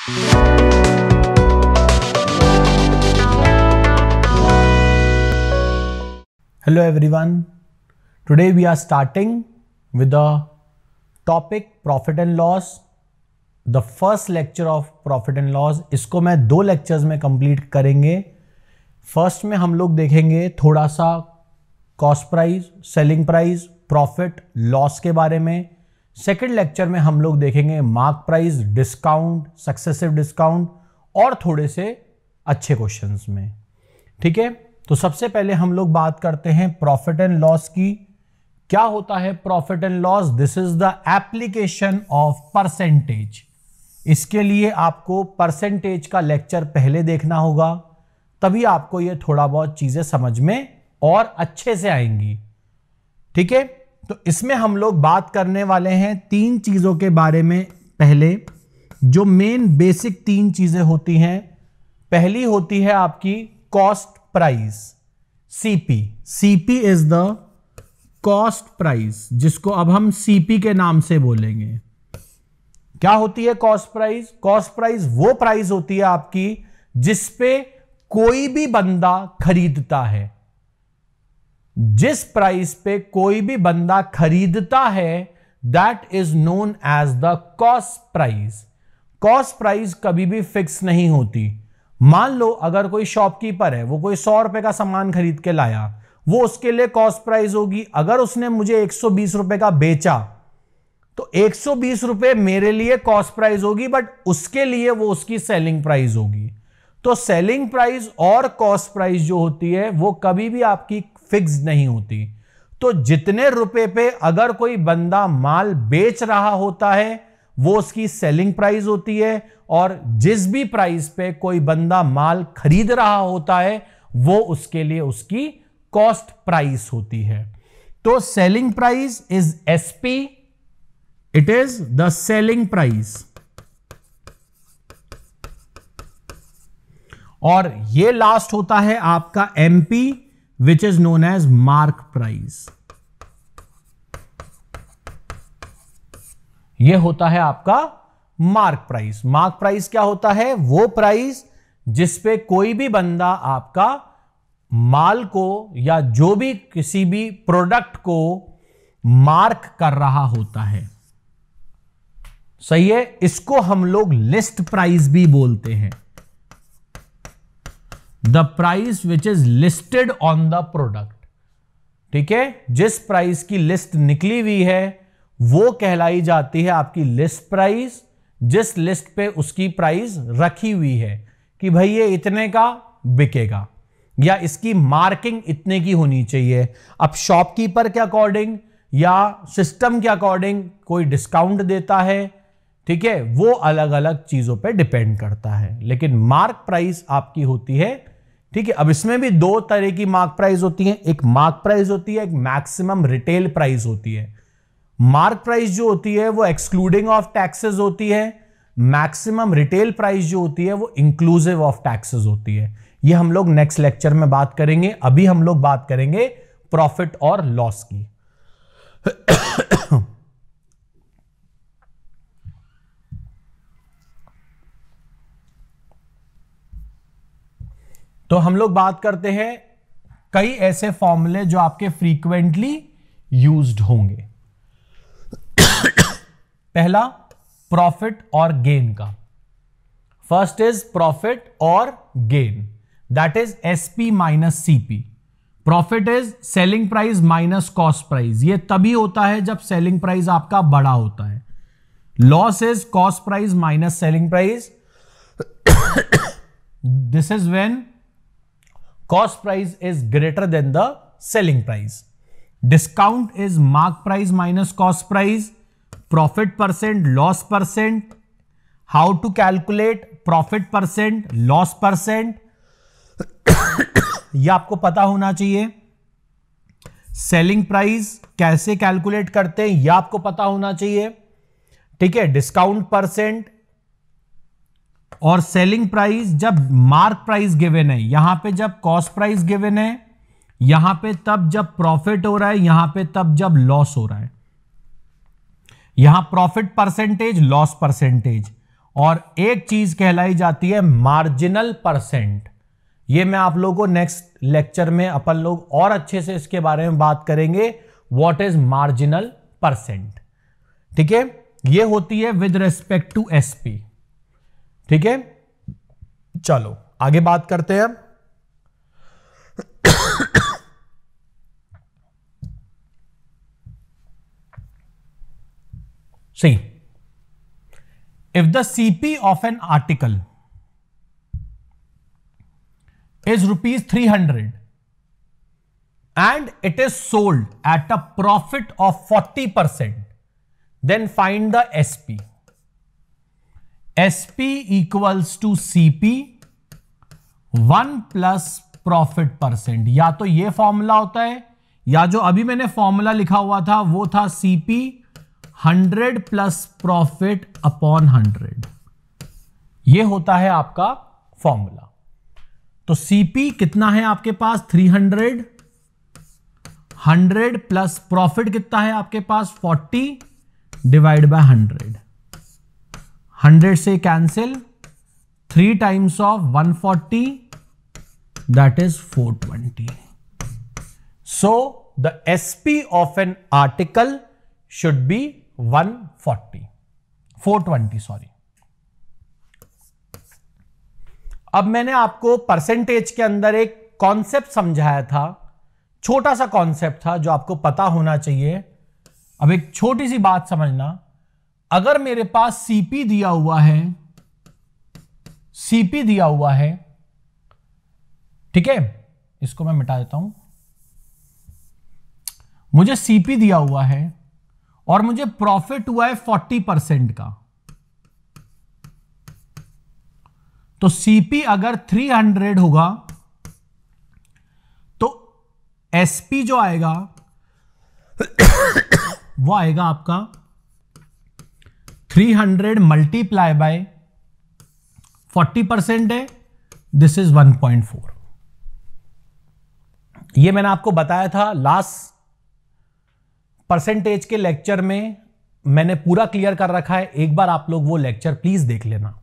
Hello everyone. Today we are starting with the topic profit and loss. The first lecture of profit and loss. इसको मैं 2 lectures में complete करेंगे. First में हम लोग देखेंगे थोड़ा सा cost price, selling price, profit loss के बारे में. सेकेंड लेक्चर में हम लोग देखेंगे mark price, discount, successive discount और थोड़े से अच्छे क्वेश्चंस में. ठीक है, तो सबसे पहले हम लोग बात करते हैं प्रॉफिट एंड लॉस की. क्या होता है profit and loss? This is the application of percentage. इसके लिए आपको परसेंटेज का लेक्चर पहले देखना होगा, तभी आपको ये थोड़ा बहुत चीजें समझ में और अच्छे से आएंगी. ठीक है, तो इसमें हम लोग बात करने वाले हैं 3 चीजों के बारे में. पहले जो मेन बेसिक 3 चीजें होती हैं, पहली होती है आपकी cost price, CP. CP is the cost price, जिसको अब हम सीपी के नाम से बोलेंगे. क्या होती है कॉस्ट प्राइस? कॉस्ट प्राइस वो प्राइस होती है आपकी जिस पे कोई भी बंदा खरीदता है. जिस प्राइस पे कोई भी बंदा खरीदता है, that is known as the cost price. Cost price कभी भी फिक्स नहीं होती. मान लो अगर कोई शॉपकीपर है, वो कोई 100 रुपए का सामान खरीद के लाया, वो उसके लिए कॉस्ट प्राइस होगी. अगर उसने मुझे 120 रुपए का बेचा तो 120 रुपए मेरे लिए कॉस्ट प्राइस होगी, बट उसके लिए वो उसकी सेलिंग प्राइस होगी. तो सेलिंग प्राइस और कॉस्ट प्राइस जो होती है वो कभी भी आपकी फिक्स नहीं होती. तो जितने रुपए पे अगर कोई बंदा माल बेच रहा होता है वो उसकी सेलिंग प्राइस होती है, और जिस भी प्राइस पे कोई बंदा माल खरीद रहा होता है वो उसके लिए उसकी कॉस्ट प्राइस होती है. तो selling price is SP, it is the selling price. और ये लास्ट होता है आपका MP, which is known as mark price. ये होता है आपका मार्क प्राइस. मार्क प्राइस क्या होता है? वो प्राइस जिस पे कोई भी बंदा आपका माल को या जो भी किसी भी प्रोडक्ट को मार्क कर रहा होता है. सही है, इसको हम लोग लिस्ट प्राइस भी बोलते हैं. The price which is listed on the product. ठीक है, जिस प्राइस की लिस्ट निकली हुई है वो कहलाई जाती है आपकी लिस्ट प्राइस. जिस लिस्ट पे उसकी प्राइस रखी हुई है कि भाई ये इतने का बिकेगा या इसकी मार्किंग इतने की होनी चाहिए. अब शॉपकीपर के अकॉर्डिंग या सिस्टम के अकॉर्डिंग कोई डिस्काउंट देता है. ठीक है, वो अलग अलग चीजों पे डिपेंड करता है, लेकिन मार्क प्राइस आपकी होती है. ठीक है, अब इसमें भी 2 तरह की मार्क प्राइस होती है. एक मार्क प्राइस होती है, एक मैक्सिमम रिटेल प्राइस होती है. मार्क प्राइस जो होती है वो एक्सक्लूडिंग ऑफ टैक्सेस होती है. मैक्सिमम रिटेल प्राइस जो होती है वो इंक्लूसिव ऑफ टैक्सेस होती है. ये हम लोग नेक्स्ट लेक्चर में बात करेंगे. अभी हम लोग बात करेंगे प्रॉफिट और लॉस की. तो हम लोग बात करते हैं कई ऐसे फॉर्मूले जो आपके फ्रीक्वेंटली यूज्ड होंगे. पहला प्रॉफिट और गेन का. फर्स्ट इज प्रॉफिट और gain, that is SP minus CP. Profit is selling price minus cost price. ये तभी होता है जब सेलिंग प्राइस आपका बड़ा होता है. Loss is cost price minus selling price. This is when cost price is greater than the selling price. Discount is mark price minus cost price. Profit percent, loss percent. How to calculate profit percent, loss percent. ये आपको पता होना चाहिए. Selling price कैसे calculate करते हैं ये आपको पता होना चाहिए. ठीक है, डिस्काउंट परसेंट और सेलिंग प्राइस. जब मार्क प्राइस गिवन है, यहां पे जब कॉस्ट प्राइस गिवन है, यहां पे तब जब प्रॉफिट हो रहा है, यहां पे तब जब लॉस हो रहा है. यहां प्रॉफिट परसेंटेज, लॉस परसेंटेज. और एक चीज कहलाई जाती है मार्जिनल परसेंट। ये मैं आप लोगों को नेक्स्ट लेक्चर में अपन लोग और अच्छे से इसके बारे में बात करेंगे, व्हाट इज मार्जिनल परसेंट। ठीक है, ये होती है विद रेस्पेक्ट टू एसपी। ठीक है, चलो आगे बात करते हैं अब। See, if the CP of an article is rupees 300 and it is sold at a profit of 40%, then find the SP. SP equals to CP 1 plus profit percent। या तो ये फॉर्मूला होता है, या जो अभी मैंने फॉर्मूला लिखा हुआ था वो था CP 100 प्लस प्रॉफिट अपॉन 100। ये होता है आपका फॉर्मूला। तो CP कितना है आपके पास 300, 100 प्लस प्रॉफिट कितना है आपके पास 40 डिवाइड बाय 100। 100 से cancel, 3 times of 140 that is 420। So the SP of an article should be 420 sorry. अब मैंने आपको परसेंटेज के अंदर एक कॉन्सेप्ट समझाया था, छोटा सा कॉन्सेप्ट था जो आपको पता होना चाहिए। अब एक छोटी सी बात समझना, अगर मेरे पास CP दिया हुआ है, CP दिया हुआ है, ठीक है, इसको मैं मिटा देता हूं। मुझे CP दिया हुआ है और मुझे प्रॉफिट हुआ है 40% का। तो CP अगर 300 होगा तो SP जो आएगा वो आएगा आपका 300 मल्टीप्लाई बाय 40% है, दिस इज 1.4। ये मैंने आपको बताया था लास्ट परसेंटेज के लेक्चर में, मैंने पूरा क्लियर कर रखा है, एक बार आप लोग वो लेक्चर प्लीज देख लेना।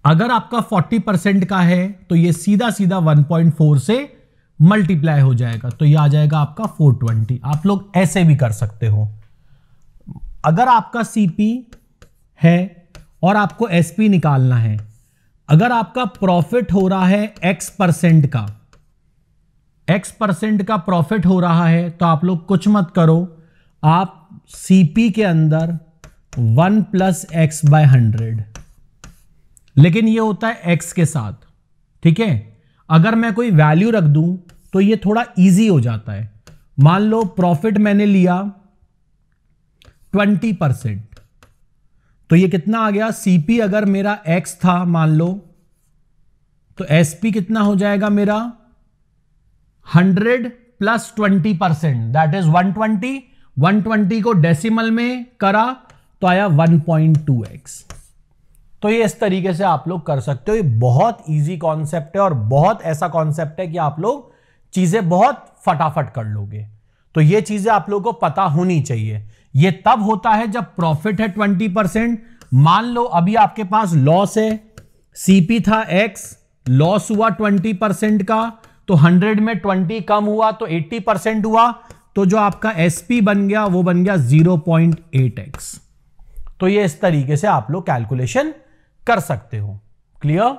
अगर आपका 40% का है तो ये सीधा सीधा 1.4 से मल्टीप्लाई हो जाएगा, तो ये आ जाएगा आपका 420। आप लोग ऐसे भी कर सकते हो। अगर आपका CP है और आपको SP निकालना है, अगर आपका प्रॉफिट हो रहा है X% का, X% का प्रॉफिट हो रहा है, तो आप लोग कुछ मत करो, आप CP के अंदर 1 प्लस X बाय 100, लेकिन ये होता है X के साथ। ठीक है, अगर मैं कोई वैल्यू रख दूं तो ये थोड़ा इजी हो जाता है। मान लो प्रॉफिट मैंने लिया 20%, तो ये कितना आ गया, CP अगर मेरा X था मान लो, तो SP कितना हो जाएगा मेरा 100 प्लस 20%, दैट इज 120। 120 को डेसिमल में करा तो आया 1.2x। तो ये इस तरीके से आप लोग कर सकते हो। ये बहुत इजी कॉन्सेप्ट है और बहुत ऐसा कॉन्सेप्ट है कि आप लोग चीजें बहुत फटाफट कर लोगे। तो ये चीजें आप लोगों को पता होनी चाहिए। ये तब होता है जब प्रॉफिट है 20%। मान लो अभी आपके पास लॉस है, CP था X, लॉस हुआ 20% का, तो 100 में 20 कम हुआ तो 80% हुआ, तो जो आपका SP बन गया वो बन गया 0.8x। तो ये इस तरीके से आप लोग कैलकुलेशन कर सकते हो। क्लियर?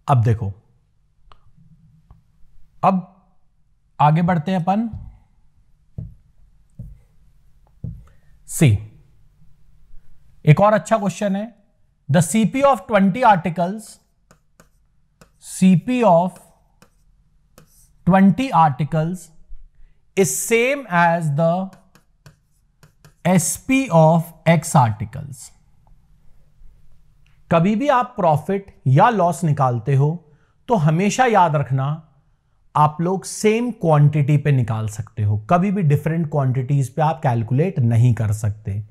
अब देखो, अब आगे बढ़ते हैं अपन। सी, एक और अच्छा क्वेश्चन है, the CP of 20 articles, CP of 20 articles is same as the SP of X articles. कभी भी आप प्रॉफिट या लॉस निकालते हो तो हमेशा याद रखना आप लोग सेम क्वांटिटी पे निकाल सकते हो, कभी भी डिफरेंट क्वांटिटीज पे आप कैलकुलेट नहीं कर सकते।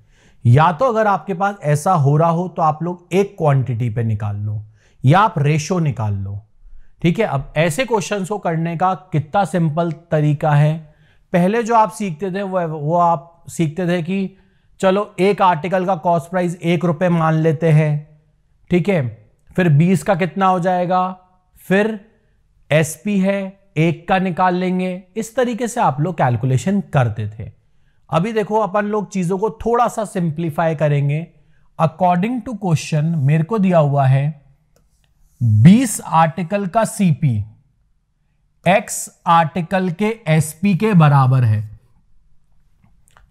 या तो अगर आपके पास ऐसा हो रहा हो तो आप लोग एक क्वांटिटी पे निकाल लो या आप रेशो निकाल लो। ठीक है, अब ऐसे क्वेश्चंस को करने का कितना सिंपल तरीका है। पहले जो आप सीखते थे वो आप सीखते थे कि चलो एक आर्टिकल का कॉस्ट प्राइस 1 रुपए मान लेते हैं, ठीक है। फिर 20 का कितना हो जाएगा, फिर एसपी है 1 का निकाल लेंगे। इस तरीके से आप लोग कैलकुलेशन करते थे। अभी देखो अपन लोग चीजों को थोड़ा सा सिंप्लीफाई करेंगे। अकॉर्डिंग टू क्वेश्चन मेरे को दिया हुआ है 20 आर्टिकल का सीपी x आर्टिकल के एसपी के बराबर है,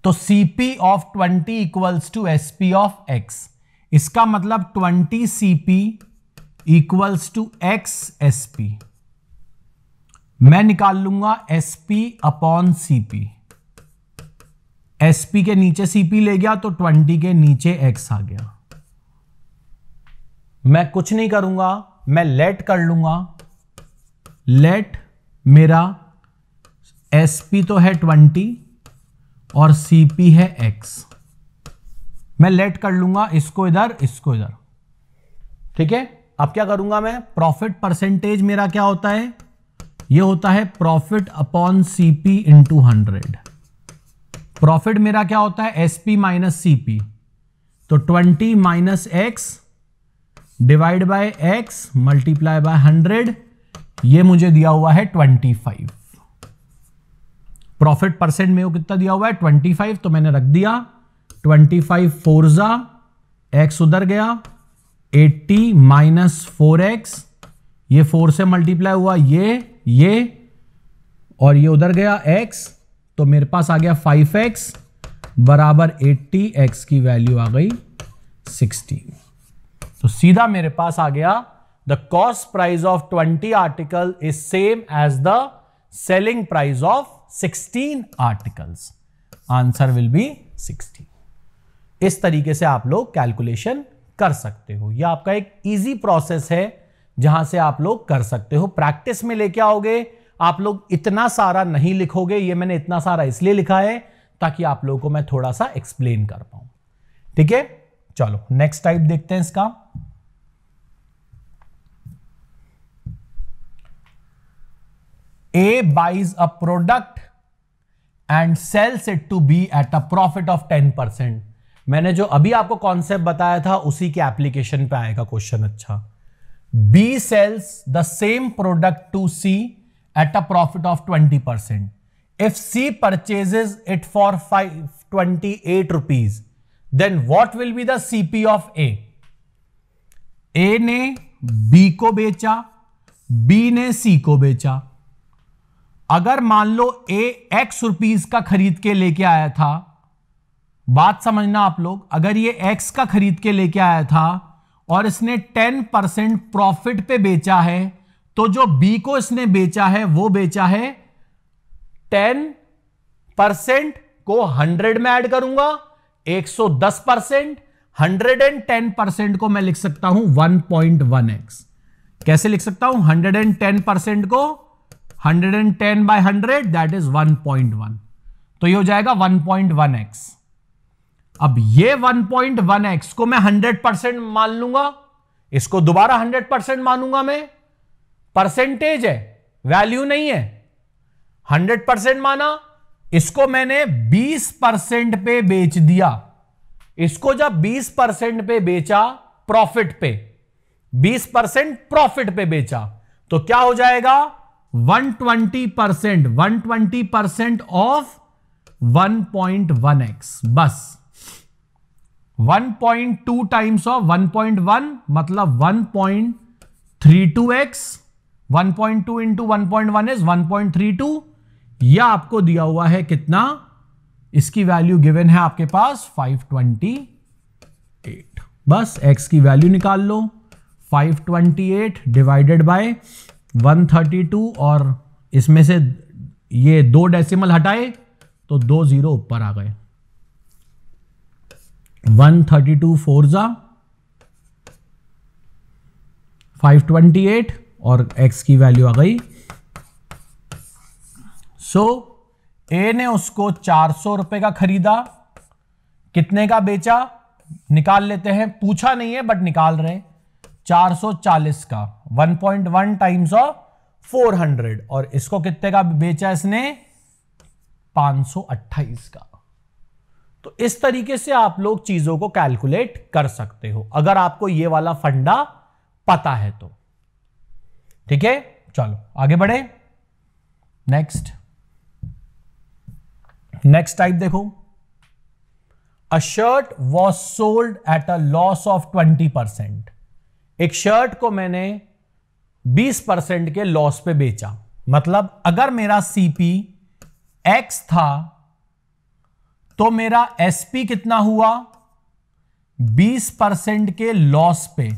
तो CP of 20 equals to SP of x। इसका मतलब 20 CP equals to x SP. मैं निकाल लूंगा एसपी अपॉन सीपी। एसपी के नीचे सीपी ले गया तो 20 के नीचे x आ गया। मैं कुछ नहीं करूंगा, मैं लेट कर लूंगा। लेट मेरा एसपी तो है 20 और सीपी है x। मैं लेट कर लूंगा इसको इधर, इसको इधर, ठीक है। अब क्या करूंगा मैं, प्रॉफिट परसेंटेज मेरा क्या होता है, ये होता है profit upon CP into 100। Profit मेरा क्या होता है, एसपी माइनस सीपी, तो 20 minus x divide by x multiply by 100, ये मुझे दिया हुआ है 25। प्रॉफिट परसेंट में वो कितना दिया हुआ है 25, तो मैंने रख दिया 25 4 जा, एक्स उधर गया, 80 माइनस 4x, ये 4 से मल्टीप्लाई हुआ, ये और ये उधर गया x, तो मेरे पास आ गया 5x बराबर 80, x की वैल्यू आ गई 16। तो सीधा मेरे पास आ गया the cost price of 20 article is same as the selling price of 16 articles. Answer will be 16। इस तरीके से आप लोग कैलकुलेशन कर सकते हो। यह आपका एक इजी प्रोसेस है जहां से आप लोग कर सकते हो। प्रैक्टिस में लेके आओगे, आप लोग इतना सारा नहीं लिखोगे। ये मैंने इतना सारा इसलिए लिखा है ताकि आप लोगों को मैं थोड़ा सा एक्सप्लेन कर पाऊं, ठीक है। चलो नेक्स्ट टाइप देखते हैं इसका। A buys a product and sells it to B at a profit of 10%। मैंने जो अभी आपको कॉन्सेप्ट बताया था उसी के एप्लीकेशन पे आएगा क्वेश्चन। अच्छा, B sells the same product to C at a profit of 20%. If C purchases it for 28 rupees, then what will be the CP of A? A ने B को बेचा, B ने C को बेचा। अगर मान लो A x रुपीस का खरीद के लेके आया था, बात समझना आप लोग, अगर ये x का खरीद के लेके आया था और इसने 10% प्रॉफिट पे बेचा है, तो जो B को इसने बेचा है वो बेचा है 10% को 100 में ऐड करूंगा 110%, 110% को मैं लिख सकता हूं 1.1x। कैसे लिख सकता हूं, 110% को 110 by 100 दैट इज 1.1, तो ये हो जाएगा 1.1x। अब ये 1.1x को मैं 100% मान लूंगा, इसको दोबारा 100% मानूंगा मैं। परसेंटेज है, वैल्यू नहीं है। 100% माना, इसको मैंने 20% पे बेच दिया। इसको जब 20% पे बेचा, प्रॉफिट पे 20% प्रॉफिट पे बेचा, तो क्या हो जाएगा 120% ऑफ 1.1x। बस 1.2 टाइम्स ऑफ 1.1 मतलब 1.32x। 1.2 into 1.1 is 1.32। यह आपको दिया हुआ है कितना, इसकी वैल्यू गिवन है आपके पास 528। बस x की वैल्यू निकाल लो, 528 डिवाइडेड बाय 132, और इसमें से ये 2 डेसिमल हटाए तो 2 जीरो ऊपर आ गए। 132 4 जा 528 और x की वैल्यू आ गई। सो A ने उसको 400 रुपए का खरीदा, कितने का बेचा निकाल लेते हैं, पूछा नहीं है बट निकाल रहे, 440 का। 1.1 टाइम्स ऑफ 400, और इसको कितने का बेचा इसने, 528 का। तो इस तरीके से आप लोग चीजों को कैलकुलेट कर सकते हो अगर आपको ये वाला फंडा पता है तो। ठीक है, चलो आगे बढ़े। नेक्स्ट टाइप देखो, a shirt was sold at a loss of 20%। एक शर्ट को मैंने 20% के लॉस पे बेचा। मतलब अगर मेरा सीपी एक्स था तो मेरा एसपी कितना हुआ, 20% के लॉस पे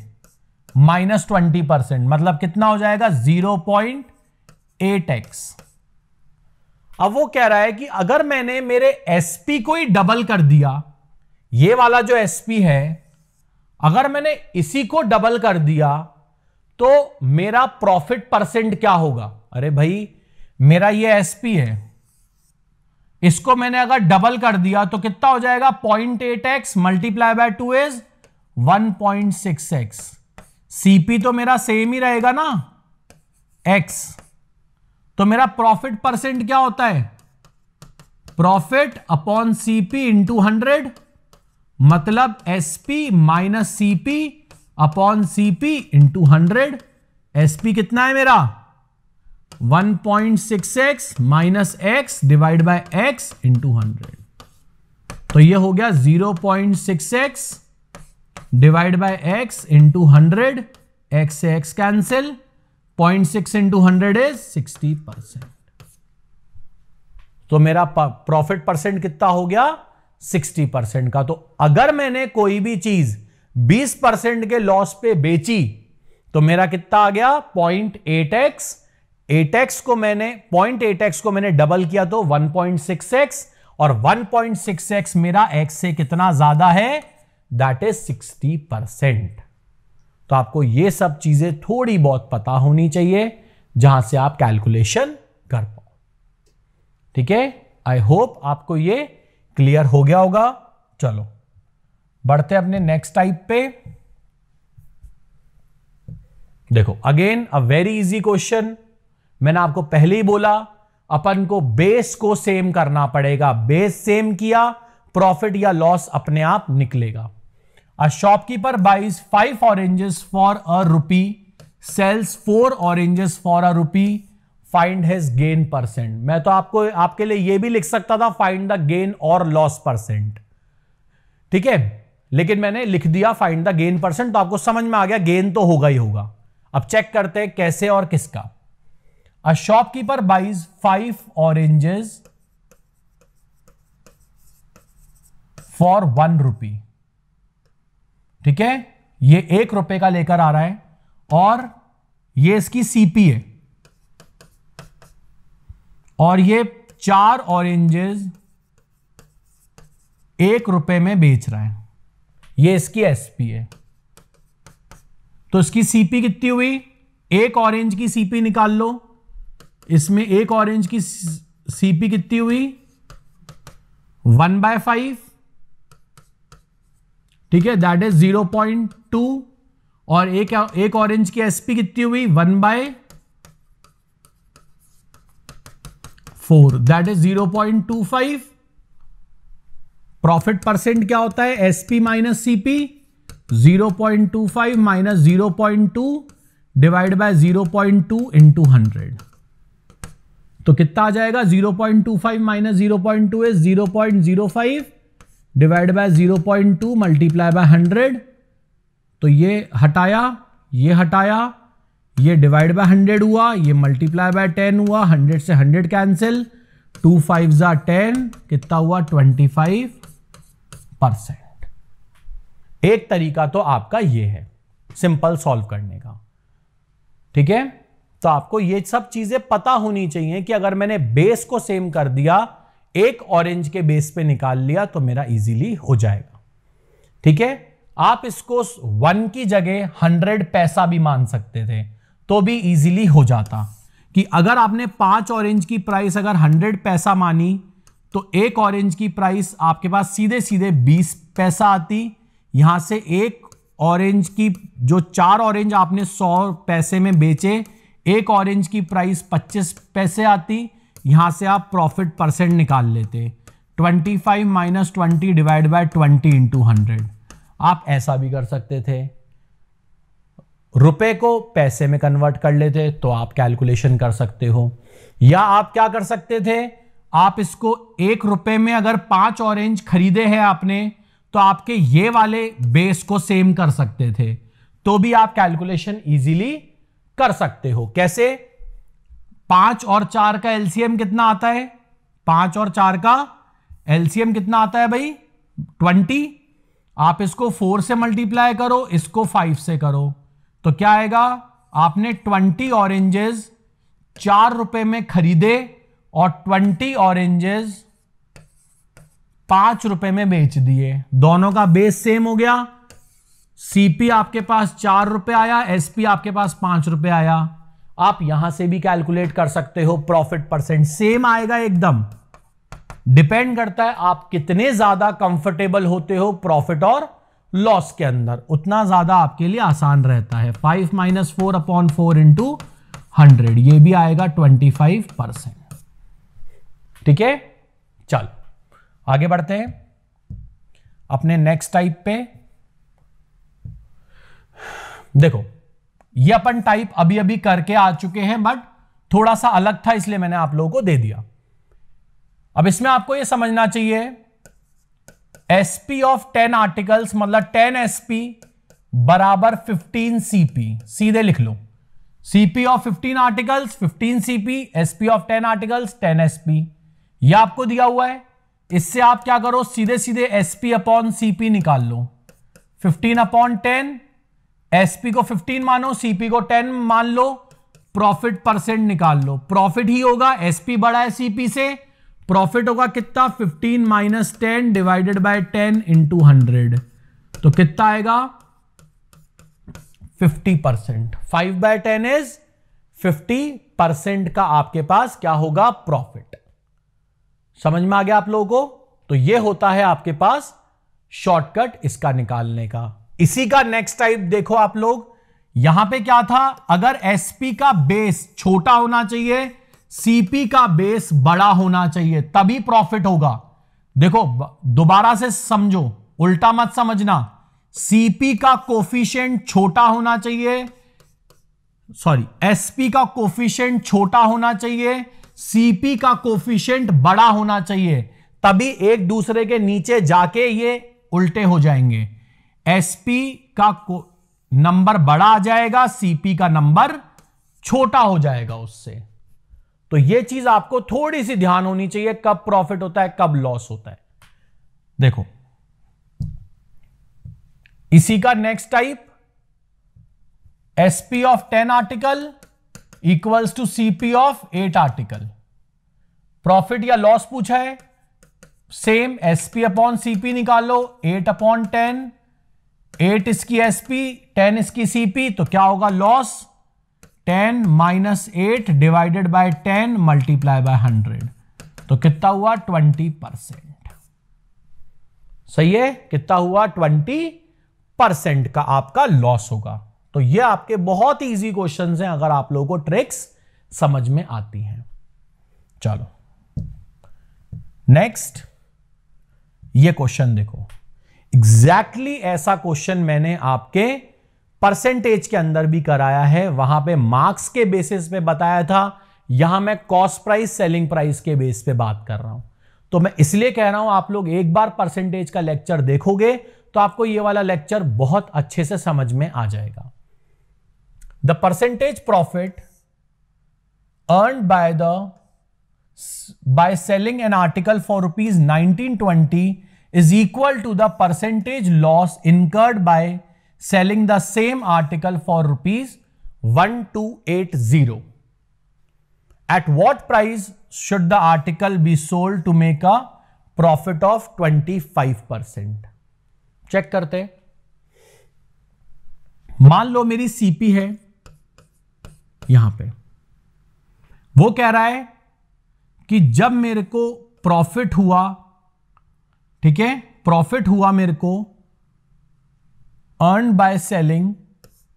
माइनस 20%, मतलब कितना हो जाएगा 0.8x। अब वो कह रहा है कि अगर मैंने मेरे एसपी को ही डबल कर दिया, ये वाला जो एसपी है अगर मैंने इसी को डबल कर दिया तो मेरा प्रॉफिट परसेंट क्या होगा। अरे भाई मेरा ये एसपी है, इसको मैंने अगर डबल कर दिया तो कितना हो जाएगा 0.8x multiply by 2 is 1.6x। CP तो मेरा सेम ही रहेगा ना x, तो मेरा प्रॉफिट परसेंट क्या होता है, प्रॉफिट अपॉन सीपी इंटू 100, मतलब SP minus CP upon CP into 100। SP कितना है मेरा 1.6x minus x divide by x into 100। तो ये हो गया 0.6x divide by x into 100, x से एक्स कैंसिल, 0.6 इंटू 100 इज 60%। तो मेरा प्रॉफिट परसेंट कितना हो गया 60% का। तो अगर मैंने कोई भी चीज 20% के लॉस पे बेची तो मेरा कितना आ गया 0.8x। 8x को मैंने डबल किया तो 1.6x, और 1.6x मेरा x से कितना ज्यादा है, दैट इज 60%। तो आपको ये सब चीजें थोड़ी बहुत पता होनी चाहिए जहां से आप कैलकुलेशन कर पाओ। ठीक है, आई होप आपको ये क्लियर हो गया होगा। चलो बढ़ते अपने नेक्स्ट टाइप पे। देखो again a very easy question. मैंने आपको पहले ही बोला अपन को बेस को सेम करना पड़ेगा, बेस सेम किया प्रॉफिट या लॉस अपने आप निकलेगा। A shopkeeper buys 5 oranges for a rupee, sells 4 oranges for a rupee, find his gain percent. मैं तो आपके लिए यह भी लिख सकता था फाइंड द गेन और लॉस परसेंट, ठीक है, लेकिन मैंने लिख दिया फाइंड द गेन परसेंट, तो आपको समझ में आ गया गेन तो होगा ही होगा। अब चेक करते हैं कैसे और किसका। A shopkeeper buys 5 oranges for 1 rupee. ठीक है, ये 1 रुपए का लेकर आ रहा है और ये इसकी सीपी है, और ये 4 ऑरेंजेस 1 रुपए में बेच रहा है, ये इसकी एसपी है। तो इसकी सीपी कितनी हुई, 1 ऑरेंज की सीपी निकाल लो, इसमें 1 ऑरेंज की सीपी कितनी हुई 1/5, ठीक है, दैट इज 0.2, और एक ऑरेंज की एसपी कितनी हुई 1/4, दैट इज 0.25। प्रॉफिट परसेंट क्या होता है SP minus CP, 0.25 minus 0.2 divide by 0.2 into 100। तो कितना आ जाएगा 0.25 minus 0.2 is 0.05 divide by 0.2 multiply by 100। तो ये हटाया, ये डिवाइड बाय 100 हुआ, ये मल्टीप्लाई बाय 10 हुआ, 100 से 100 कैंसिल, 2 5 जा 10, कितना हुआ 25%। एक तरीका तो आपका ये है सिंपल सॉल्व करने का, ठीक है। तो आपको ये सब चीजें पता होनी चाहिए कि अगर मैंने बेस को सेम कर दिया, 1 ऑरेंज के बेस पे निकाल लिया तो मेरा इजीली हो जाएगा, ठीक है। आप इसको 1 की जगह 100 पैसा भी मान सकते थे तो भी इजीली हो जाता, कि अगर आपने 5 ऑरेंज की प्राइस अगर 100 पैसा मानी तो 1 ऑरेंज की प्राइस आपके पास सीधे सीधे 20 पैसा आती। यहां से 1 ऑरेंज की जो 4 ऑरेंज आपने 100 पैसे में बेचे, 1 ऑरेंज की प्राइस 25 पैसे आती। यहां से आप प्रॉफिट परसेंट निकाल लेते, 25 माइनस 20 डिवाइड बाय 20 इंटू 100। आप ऐसा भी कर सकते थे, रुपए को पैसे में कन्वर्ट कर लेते तो आप कैलकुलेशन कर सकते हो, या आप क्या कर सकते थे, आप इसको 1 रुपए में अगर 5 ऑरेंज खरीदे हैं आपने तो आपके ये वाले बेस को सेम कर सकते थे, तो भी आप कैलकुलेशन इजीली कर सकते हो। कैसे? 5 और 4 का एलसीएम कितना आता है? 5 और 4 का एलसीएम कितना आता है भाई? 20। आप इसको 4 से मल्टीप्लाई करो, इसको 5 से करो, तो क्या आएगा? आपने 20 ऑरेंजेस 4 रुपए में खरीदे और 20 ऑरेंजेस 5 रुपए में बेच दिए। दोनों का बेस सेम हो गया। सीपी आपके पास 4 रुपए आया, एसपी आपके पास 5 रुपए आया। आप यहां से भी कैलकुलेट कर सकते हो, प्रॉफिट परसेंट सेम आएगा एकदम। डिपेंड करता है आप कितने ज्यादा कंफर्टेबल होते हो प्रॉफिट और लॉस के अंदर, उतना ज्यादा आपके लिए आसान रहता है। 5 माइनस 4/4 इंटू 100, ये भी आएगा 25%। ठीक है, चल आगे बढ़ते हैं अपने नेक्स्ट टाइप पे। देखो, ये अपन टाइप अभी अभी करके आ चुके हैं, बट थोड़ा सा अलग था इसलिए मैंने आप लोगों को दे दिया। अब इसमें आपको ये समझना चाहिए, एसपी ऑफ 10 आर्टिकल्स मतलब 10 एसपी बराबर 15 सीपी। सीधे लिख लो, CP of 15 articles 15 CP, SP of 10 articles 10 SP. यह आपको दिया हुआ है। इससे आप क्या करो, सीधे सीधे एसपी अपॉन सीपी निकाल लो। 15/10, एसपी को 15 मानो, सीपी को 10 मान लो, प्रॉफिट परसेंट निकाल लो। प्रॉफिट ही होगा, एसपी बड़ा है सीपी से, प्रॉफिट होगा कितना? 15 माइनस 10 डिवाइडेड बाय 10 इंटू 100, तो कितना आएगा? 50%। 5/10 इज 50% का आपके पास क्या होगा? प्रॉफिट। समझ में आ गया आप लोगों को? तो ये होता है आपके पास शॉर्टकट इसका निकालने का। इसी का नेक्स्ट टाइप देखो आप लोग, यहां पे क्या था, अगर एसपी का बेस छोटा होना चाहिए, सीपी का बेस बड़ा होना चाहिए, तभी प्रॉफिट होगा। देखो दोबारा से समझो, उल्टा मत समझना। सीपी का कोफिशिएंट छोटा होना चाहिए, सॉरी एसपी का कोफिशिएंट छोटा होना चाहिए, सीपी का कोफिशिएंट बड़ा होना चाहिए, तभी एक दूसरे के नीचे जाके ये उल्टे हो जाएंगे। एसपी का नंबर बड़ा आ जाएगा, सीपी का नंबर छोटा हो जाएगा उससे। तो यह चीज आपको थोड़ी सी ध्यान होनी चाहिए, कब प्रॉफिट होता है कब लॉस होता है। देखो इसी का next type, SP of 10 article equals to CP of 8 article. Profit या लॉस पूछा है, सेम एसपी अपॉन सीपी निकालो, 8/10, 8 इसकी एसपी 10 इसकी सीपी, तो क्या होगा? Loss. 10 minus 8 divided by 10 multiply by 100, तो कितना हुआ? 20%। सही है, कितना हुआ? 20% का आपका लॉस होगा। तो ये आपके बहुत ही इजी क्वेश्चंस हैं अगर आप लोगों को ट्रिक्स समझ में आती हैं। चलो नेक्स्ट, ये क्वेश्चन देखो, एग्जैक्टली ऐसा क्वेश्चन मैंने आपके परसेंटेज के अंदर भी कराया है, वहां पे मार्क्स के बेसिस पे बताया था, यहां मैं कॉस्ट प्राइस सेलिंग प्राइस के बेस पे बात कर रहा हूं। तो मैं इसलिए कह रहा हूं, आप लोग एक बार परसेंटेज का लेक्चर देखोगे तो आपको ये वाला लेक्चर बहुत अच्छे से समझ में आ जाएगा। The percentage profit earned by selling an article for rupees 1920 is equal to the percentage loss incurred by selling the same article for rupees 1280. At what price should the article be sold to make a profit of 25%? Check करते। मान लो मेरी CP है यहां पे, वो कह रहा है कि जब मेरे को प्रॉफिट हुआ, ठीक है, प्रॉफिट हुआ मेरे को earn by selling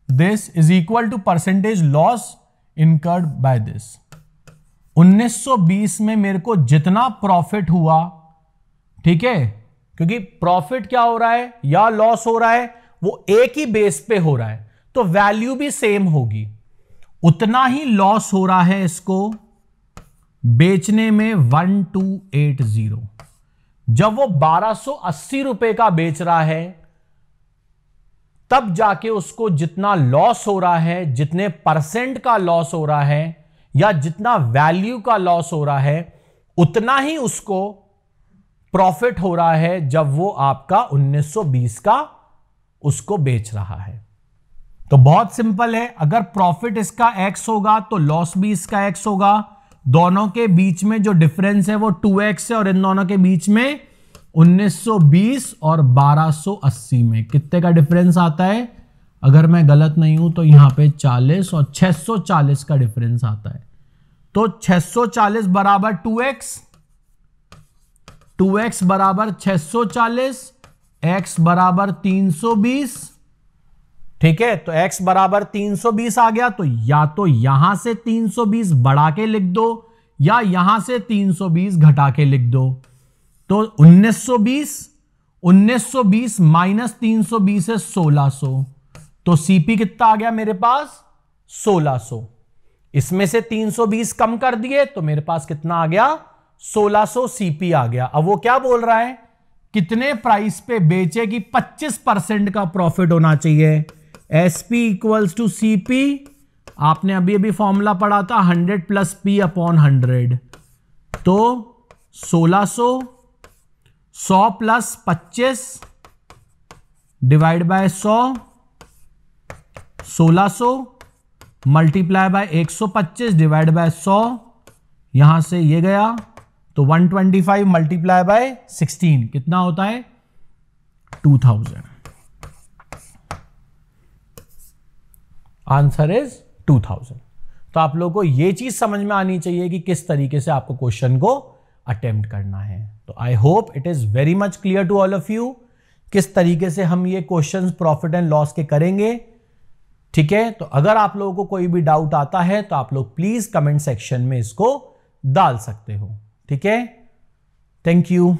this is equal to percentage loss incurred by this. 1920 में मेरे को जितना प्रॉफिट हुआ ठीक है, क्योंकि प्रॉफिट क्या हो रहा है या लॉस हो रहा है वो एक ही बेस पे हो रहा है, तो वैल्यू भी सेम होगी। उतना ही लॉस हो रहा है इसको बेचने में 1280। जब वो 1280 रुपए का बेच रहा है तब जाके उसको जितना लॉस हो रहा है, जितने परसेंट का लॉस हो रहा है या जितना वैल्यू का लॉस हो रहा है, उतना ही उसको प्रॉफिट हो रहा है जब वो आपका 1920 का उसको बेच रहा है। तो बहुत सिंपल है, अगर प्रॉफिट इसका x होगा तो लॉस भी इसका x होगा। दोनों के बीच में जो डिफरेंस है वो 2x है और इन दोनों के बीच में 1920 और 1280 में कितने का डिफरेंस आता है? अगर मैं गलत नहीं हूं तो यहां पे 40 और 640 का डिफरेंस आता है। तो 640 बराबर 2x, 2x बराबर 640, x बराबर 320। ठीक है, तो x बराबर 320 आ गया, तो या तो यहां से 320 बढ़ा के लिख दो या यहां से 320 घटा के लिख दो। तो 1920 माइनस 320 है 1600, तो सीपी कितना आ गया मेरे पास? 1600। इसमें से 320 कम कर दिए तो मेरे पास कितना आ गया? 1600 सीपी आ गया। अब वो क्या बोल रहा है, कितने प्राइस पे बेचे कि 25% का प्रॉफिट होना चाहिए। एसपी इक्वल्स टू सीपी, आपने अभी अभी फॉर्मूला पढ़ा था 100 प्लस पी अपॉन 100, तो 1600, 100 plus 25 divide by 100, 1600 multiply by 125 divide by 100, यहां से ये गया तो 125 मल्टीप्लाई बाय 16 कितना होता है? 2000। Answer is 2000। तो आप लोगों को यह चीज समझ में आनी चाहिए कि किस तरीके से आपको क्वेश्चन को अटेम्प्ट करना है। तो I hope it is very much clear to all of you किस तरीके से हम ये क्वेश्चंस प्रॉफिट एंड लॉस के करेंगे। ठीक है, तो अगर आप लोगों को कोई भी डाउट आता है तो आप लोग प्लीज कमेंट सेक्शन में इसको डाल सकते हो। ठीक है, थैंक यू।